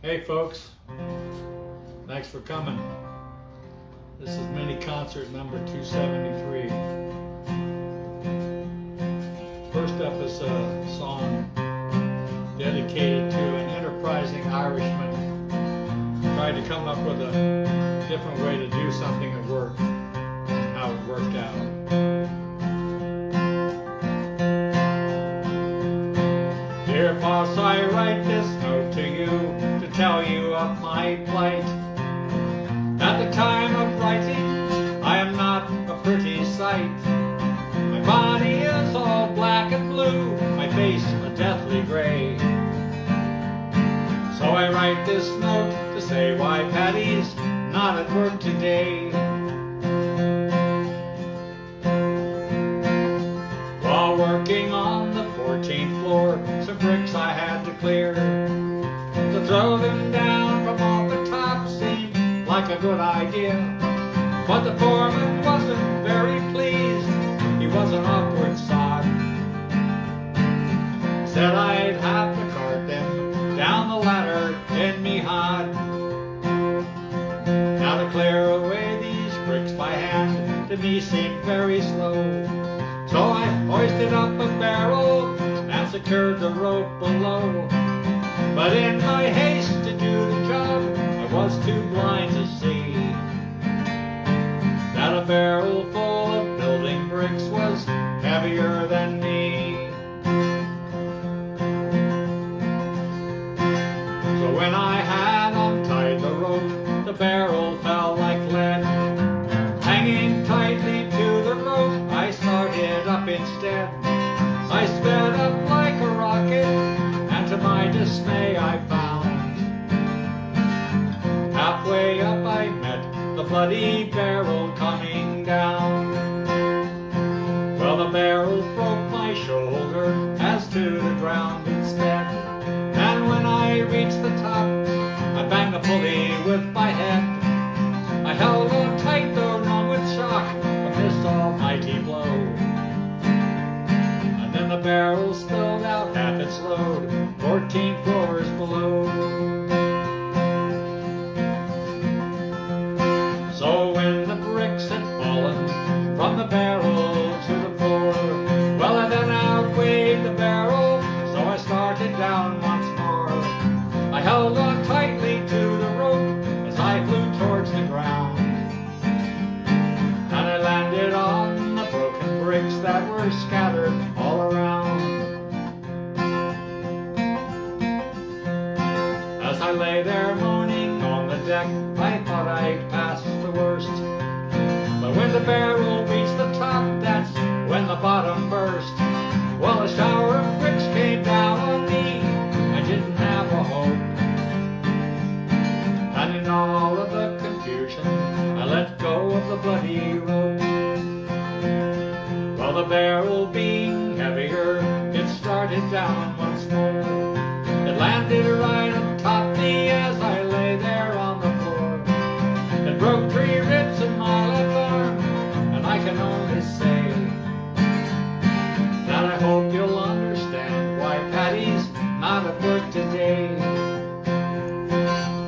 Hey folks, thanks for coming. This is mini concert number 273. First up is a song dedicated to an enterprising Irishman who tried to come up with a different way to do something at work and how it worked out. Dear boss, I write this note to you to tell you of my plight. At the time of writing, I am not a pretty sight. My body is all black and blue, my face a deathly gray. So I write this note to say why Patty's not at work today. While working on the 14th floor, some bricks I had to clear. To throw them down from off the top seemed like a good idea, but the foreman wasn't very pleased. He was an awkward sod. Said I'd have to cart them down the ladder in me hod. Now to clear away these bricks by hand to me seemed very slow. So I hoisted up a barrel and secured the rope below. But in my haste to do the job, I was too blind to see that a barrel full of building bricks was heavier than me. So when I had untied the rope, the barrel fell like lead. Hanging tightly to the rope, I started up instead. I sped up like a rocket, and to my dismay I found halfway up I met the bloody barrel coming down. Well, the barrel broke my shoulder as to the ground it sped, and when I reached the top, I banged the pulley with my head. I held on tight though numb with shock from this almighty blow. And then the barrel spilled out half its load, 14 floors below. So when the bricks had fallen from the barrel to the floor, well, I then outweighed the barrel, so I started down once more. I held on tightly to the rope as I flew towards the ground, and I landed on the broken bricks that were scattered all around. As I lay there moaning on the deck, I thought I'd passed the worst. But when the barrel reached the top, that's when the bottom burst. Well, a shower of bricks came down on me, I didn't have a hope. And in all of the confusion, I let go of the bloody rope. Well, the barrel being heavier, it started down once more. It landed right on top of me as I lay there on the floor. It broke 3 ribs in my left arm, and I can only say that I hope you'll understand why Patty's not at work today.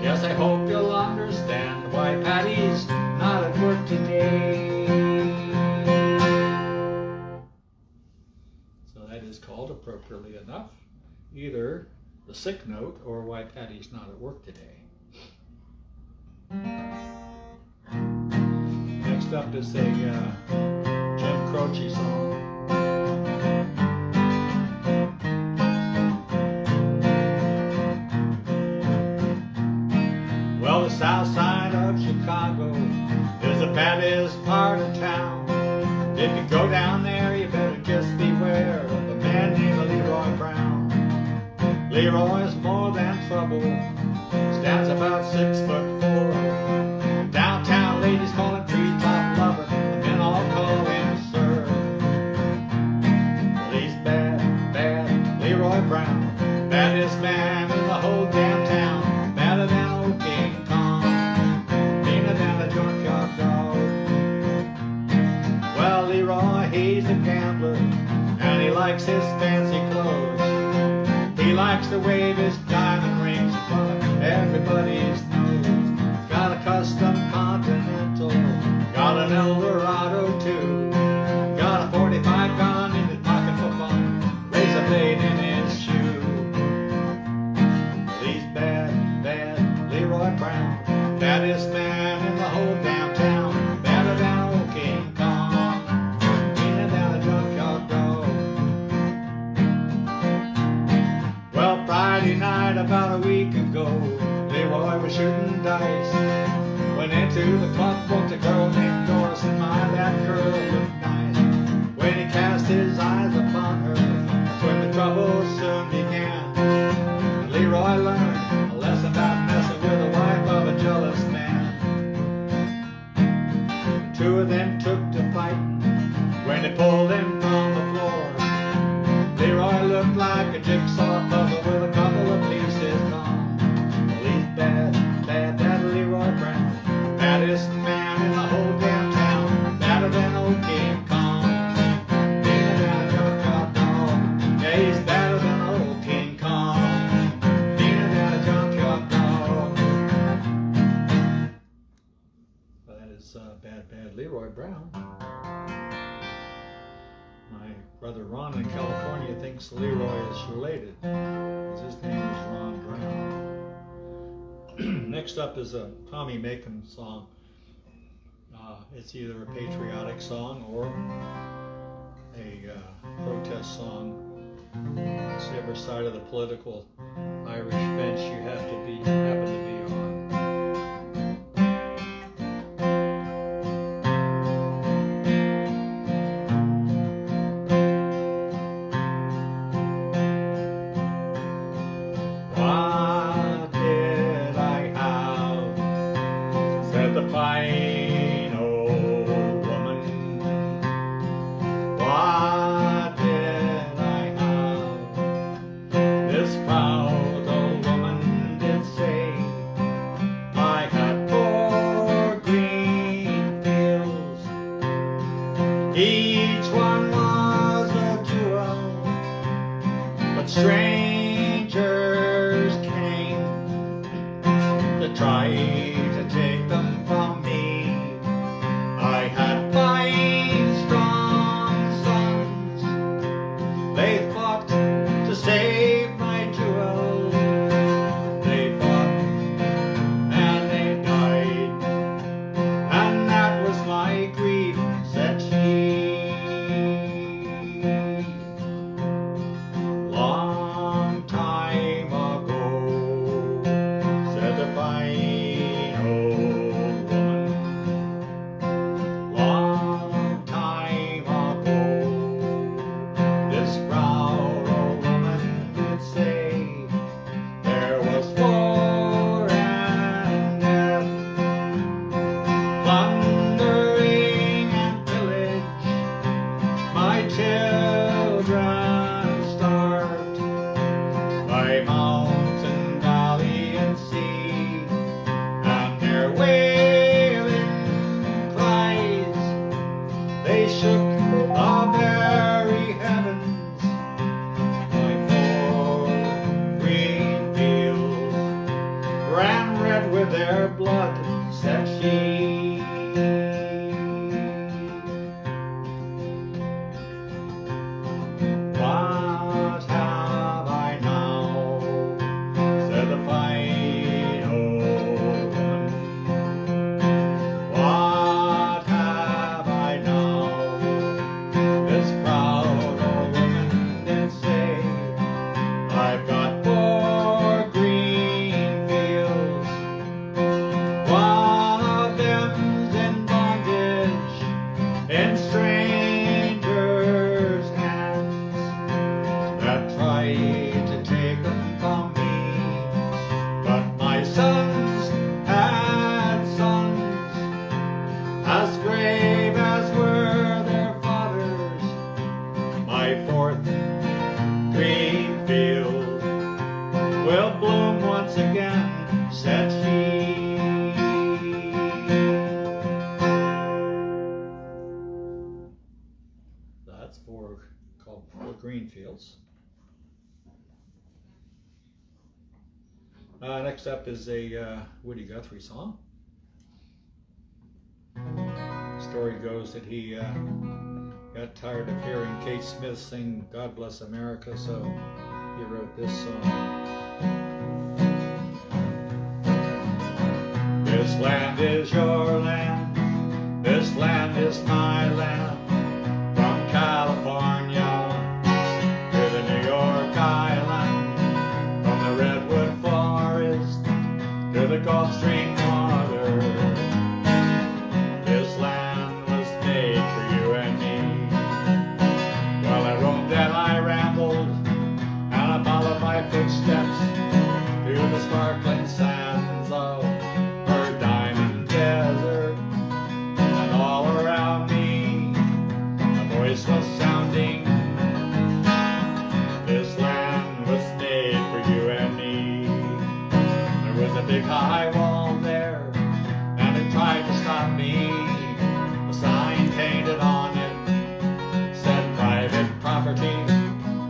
Yes, I hope you'll understand why Patty's not at work today. So that is called, appropriately enough, either the sick note or why Patty's not at work today. Next up is a Jim Croce song. Well, the south side of Chicago is the baddest part of town. If you go down there, you better just beware of a man named Leroy Brown. Leroy's more than trouble, stands about 6'4". Downtown ladies call him treetop lover, the men all call him sir. Well, he's bad, bad, Leroy Brown, baddest man in the whole damn town. Badder than old King Kong, meaner than a junkyard dog. Well, Leroy, he's a gambler, and he likes his fancy clothes. He likes to wave his diamond rings in front of every baddest man in the whole damn town, better than old King Kong, meaner than a junkyard dog. Well, Friday night about a week ago, Leroy was shooting dice. Went into the club, booked a girl named Doris, and my, that girl looked nice. When he cast his eyes upon her, that's when the trouble soon began. And Leroy learned a lesson about messing with the wife of a jealous man. The two of them took to fighting when they pulled him from the floor. Leroy looked like a jigsaw puzzle with a couple of pieces gone. Well, he's bad, bad, that Leroy Brown. Baddest man in the whole damn town, badder than old King Kong, meaner than a junkyard dog. Yeah, he's badder than old King Kong, meaner than a junkyard dog. Well, that is bad, bad Leroy Brown. My brother Ron in California thinks Leroy is related, because his name is Ron Brown. Next up is a Tommy Macon song. It's either a patriotic song or a protest song. Whichever side of the political Irish fence you happen to be on. The fine old woman, what did I have? This proud old woman did say I had 4 green fields, each one was a jewel, but strangers came to try to take them from me. I had 5 strong sons. They fought to save my jewels. They fought and they died, and that was my grief, said she. Long time ago, said the fine old woman. Long time ago, this proud old woman did say there was war and death, plundering and pillage, my children starved by mountain, valley, and sea, and their wailing cries, they shook the very heavens. My 4 green fields ran red with their blood, said she. What have I now? Said the fine old woman. What have I now? This proud old woman did say I've got 4 green fields. One of them's in bondage in strangers' hands that tried to take them from me. But my sons had sons as brave as were their fathers. My 4th green field will bloom once again, said she. That's 4 called 4 green fields. Next up is a Woody Guthrie song. The story goes that he got tired of hearing Kate Smith sing God Bless America, so he wrote this song. This land is your land, this land is my land. From California to the New York Island, from the redwood forest to the Gulf Stream water, this land was made for you and me. Well, I roamed and I rambled, and I followed my footsteps through the sparkling sands of her diamond desert, and all around me a voice was sounding, this land was made for you and me. There was a big high wall there, and it tried to stop me. The sign painted on it said private property,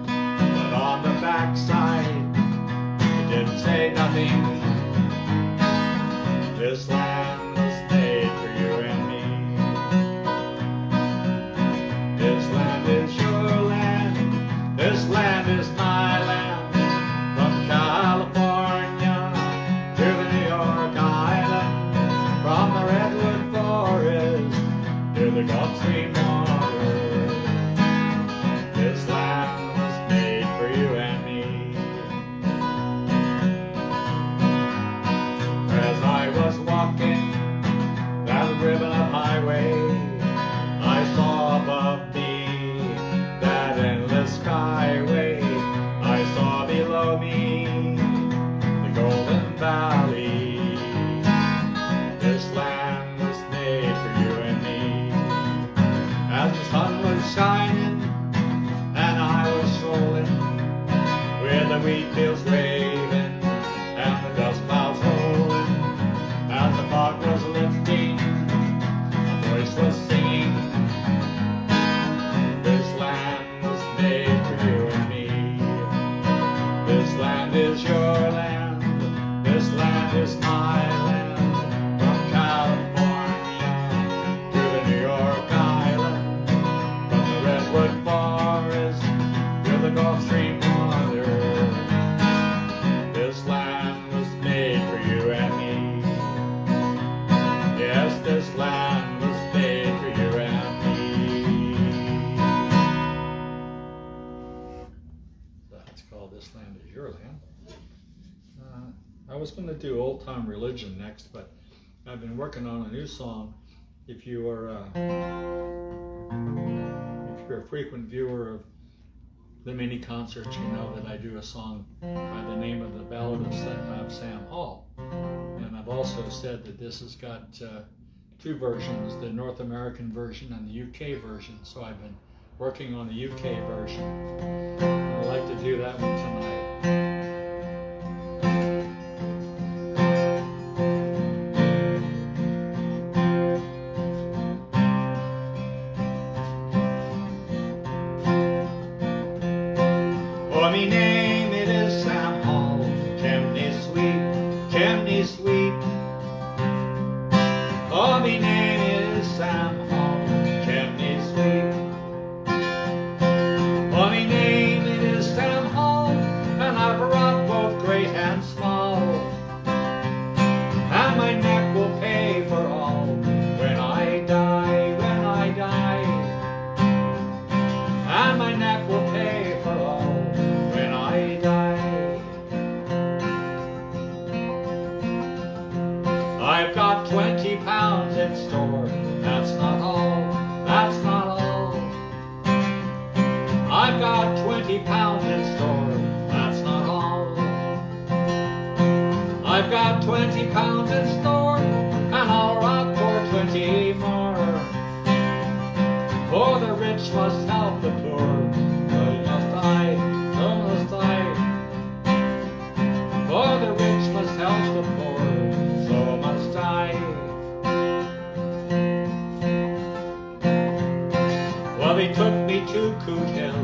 but on the backside it didn't say nothing. This land was made for you and me. This land is your land, this land is my land. From California to the New York Island, from the redwood forest to the Gulf Stream water, this land was made for you and me. As I was walking that ribbon of highway, I saw above me that endless skyway. I saw below me the Golden Valley. This land was made for you and me. As the sun was shining and I was strolling, with the wheat fields waving and the dust clouds rolling, as the fog was lifting, a voice was singing, this land was made for you and me. This land is your land, this land is my land. From California to the New York Island, from the redwood forest to the Gulf Stream water, this land was made for you and me. Yes, this land was made for you and me. That's called This Land Is Your Land. I was going to do Old Time Religion next, but I've been working on a new song. If you're a frequent viewer of the mini concerts, you know that I do a song by the name of The Ballad of Sam Hall. And I've also said that this has got two versions, the North American version and the UK version. So I've been working on the UK version. I'd like to do that one tonight. For me name it is Sam Hall, chimney sweep. For me name it is Sam Hall, chimney sweep. For me name it is Sam Hall, and I've robbed both great and small. And my neck will pay for all when I die, when I die. And my neck will pay for all when I die. I've got 20 pounds in store, that's not all, that's not all. I've got 20 pounds in store, that's not all. I've got 20 pounds in store, and I'll rob for 20 more. For the rich must help the poor, so must I, so must I. For the rich must help the poor, so must I. Well, they took me to Coot Hill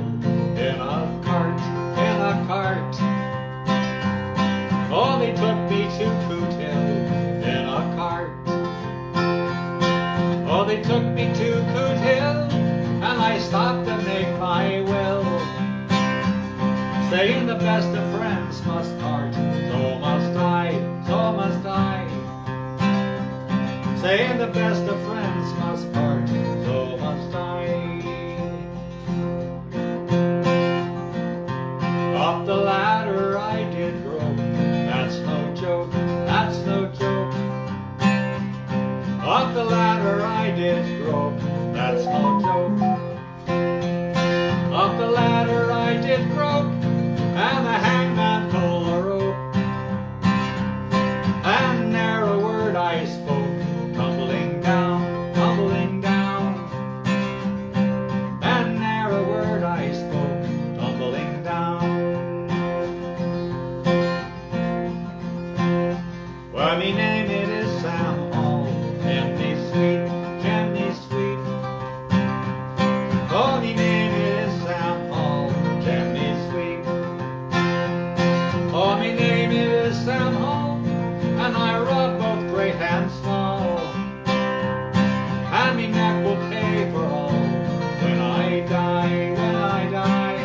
in a cart, in a cart. Oh, they took me to Coot Hill in a cart. Oh, they took me to Coot Hill, and I stopped to make my will, saying the best of friends must part, so must I, so must I. saying the best of friends must part, so must I. Up the ladder I did grope, that's no joke, that's no joke. Up the ladder I did grope, that's no joke. Up the ladder I did grope, and the hangman pulled the rope. And ne'er a word I spoke, tumbling down, tumbling down. And ne'er a word I spoke, tumbling down. Well, me name it is Sam Hall, chimney sweet, chimney sweet. Oh, me name it is Sam Hall, chimney sweet. Oh, me name it is Sam Hall, and I rub both great and small. And me neck will pay for all when I die, when I die.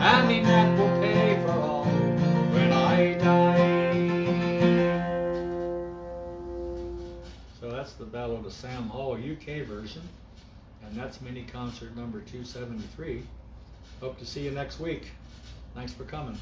And me neck will pay for all when I die. So that's the Battle of the Sam Hall UK version, and that's mini concert number 273. Hope to see you next week. Thanks for coming.